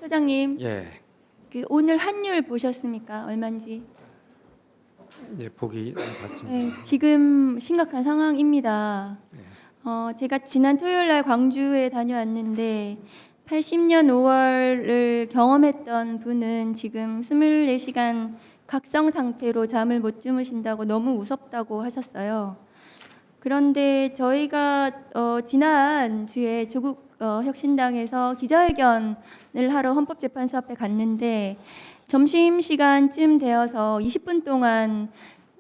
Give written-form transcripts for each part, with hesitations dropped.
사무처장님, 예, 오늘 환율 보셨습니까? 얼마인지? 예, 보기 봤습니다. 네, 지금 심각한 상황입니다. 제가 지난 토요일 날 광주에 다녀왔는데 80년 5월을 경험했던 분은 지금 24시간 각성 상태로 잠을 못 주무신다고 너무 무섭다고 하셨어요. 그런데 저희가 지난주에 조국 혁신당에서 기자회견을 하러 헌법재판소 앞에 갔는데 점심시간쯤 되어서 20분 동안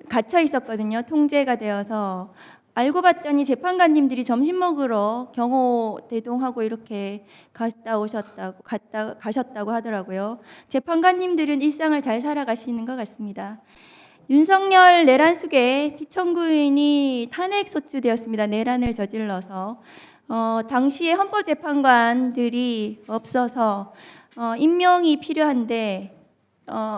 갇혀 있었거든요. 통제가 되어서. 알고 봤더니 재판관님들이 점심 먹으러 경호대동하고 이렇게 가셨다고 하더라고요. 재판관님들은 일상을 잘 살아가시는 것 같습니다. 윤석열 내란숙의 피청구인이 탄핵소추되었습니다. 내란을 저질러서. 당시에 헌법재판관들이 없어서 임명이 필요한데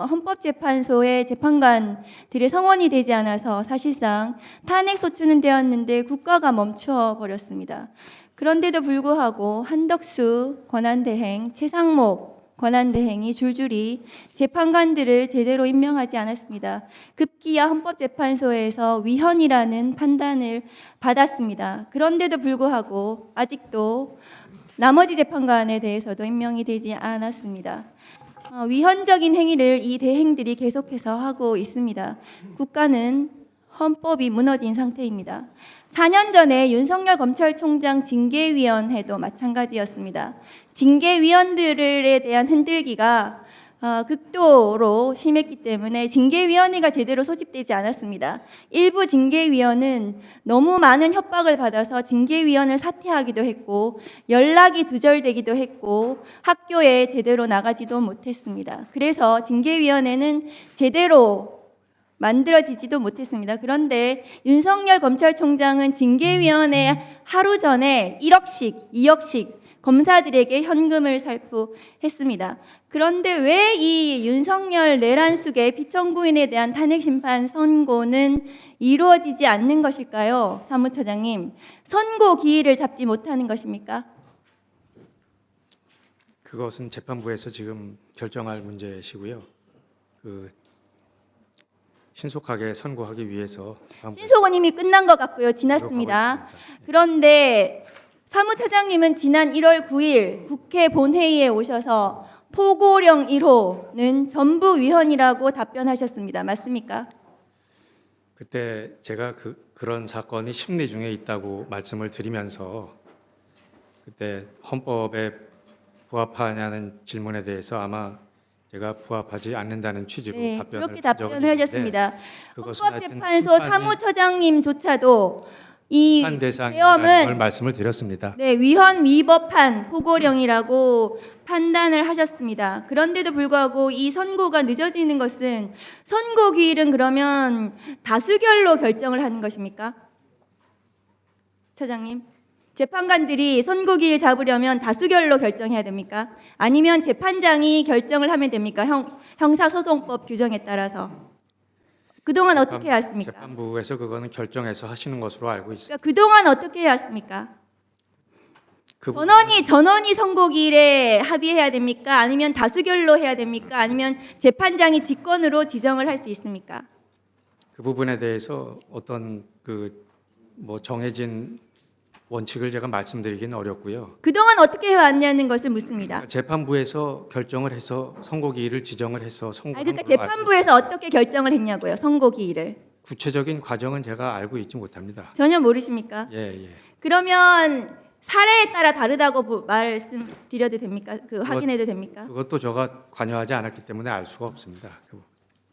헌법재판소의 재판관들의 성원이 되지 않아서 사실상 탄핵소추는 되었는데 국가가 멈춰 버렸습니다. 그런데도 불구하고 한덕수 권한대행, 최상목 권한대행이 줄줄이 재판관들을 제대로 임명하지 않았습니다. 급기야 헌법재판소에서 위헌이라는 판단을 받았습니다. 그런데도 불구하고 아직도 나머지 재판관에 대해서도 임명이 되지 않았습니다. 위헌적인 행위를 이 대행들이 계속해서 하고 있습니다. 국가는 헌법이 무너진 상태입니다. 4년 전에 윤석열 검찰총장 징계위원회도 마찬가지였습니다. 징계위원들에 대한 흔들기가 극도로 심했기 때문에 징계위원회가 제대로 소집되지 않았습니다. 일부 징계위원은 너무 많은 협박을 받아서 징계위원을 사퇴하기도 했고 연락이 두절되기도 했고 학교에 제대로 나가지도 못했습니다. 그래서 징계위원회는 제대로 만들어지지도 못했습니다. 그런데 윤석열 검찰총장은 징계위원회 하루 전에 1억씩, 2억씩 검사들에게 현금을 살포했습니다. 그런데 왜 이 윤석열 내란숙의 피청구인에 대한 탄핵심판 선고는 이루어지지 않는 것일까요? 사무처장님, 선고 기일을 잡지 못하는 것입니까? 그것은 재판부에서 지금 결정할 문제시고요. 신속하게 선고하기 위해서 신속은 이미 끝난 것 같고요. 지났습니다. 그런데 사무처장님은 지난 1월 9일 국회 본회의에 오셔서 포고령 1호는 전부 위헌이라고 답변하셨습니다. 맞습니까? 그때 제가 그런 사건이 심리 중에 있다고 말씀을 드리면서 그때 헌법에 부합하냐는 질문에 대해서 아마 제가 부합하지 않는다는 취지로 네, 답변을 그렇게 답변을 하셨습니다. 그것은 헌법재판소 사무처장님조차도 이 심판 대상이라는 계엄은 걸 말씀을 드렸습니다. 네, 위헌 위법한 포고령이라고 판단을 하셨습니다. 그런데도 불구하고 이 선고가 늦어지는 것은 선고 기일은 그러면 다수결로 결정을 하는 것입니까? 처장님, 재판관들이 선고 기일 잡으려면 다수결로 결정해야 됩니까? 아니면 재판장이 결정을 하면 됩니까? 형사소송법 규정에 따라서. 그동안 어떻게 해왔습니까? 재판부에서 그거는 결정해서 하시는 것으로 알고 있습니다. 그러니까 그동안 어떻게 해왔습니까? 전원이 선고기일에 합의해야 됩니까? 아니면 다수결로 해야 됩니까? 아니면 재판장이 직권으로 지정을 할 수 있습니까? 그 부분에 대해서 어떤 정해진 원칙을 제가 말씀드리기는 어렵고요. 그동안 어떻게 해왔냐는 것을 묻습니다. 재판부에서 결정을 해서 선고기일을 지정을 해서 선고한 그러니까 걸로 재판부에서 어떻게 결정을 했냐고요. 선고기일을. 구체적인 과정은 제가 알고 있지 못합니다. 전혀 모르십니까? 예. 그러면 사례에 따라 다르다고 말씀드려도 됩니까? 확인해도 됩니까? 그것도 제가 관여하지 않았기 때문에 알 수가 없습니다.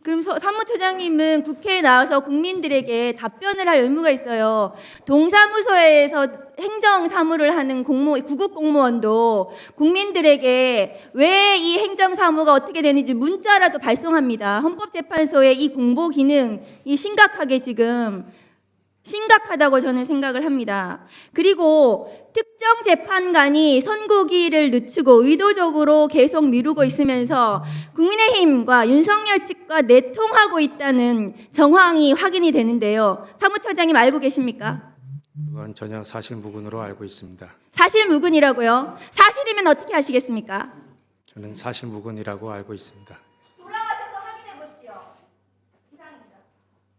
그럼 사무처장님은 국회에 나와서 국민들에게 답변을 할 의무가 있어요. 동사무소에서 행정사무를 하는 구급 공무원도 국민들에게 왜 이 행정사무가 어떻게 되는지 문자라도 발송합니다. 헌법재판소의 이 공보 기능이 심각하다고 저는 생각을 합니다. 그리고 특정 재판관이 선고기일을 늦추고 의도적으로 계속 미루고 있으면서 국민의힘과 윤석열 측과 내통하고 있다는 정황이 확인이 되는데요. 사무처장님 알고 계십니까? 그건 전혀 사실무근으로 알고 있습니다. 사실무근이라고요? 사실이면 어떻게 하시겠습니까? 저는 사실무근이라고 알고 있습니다.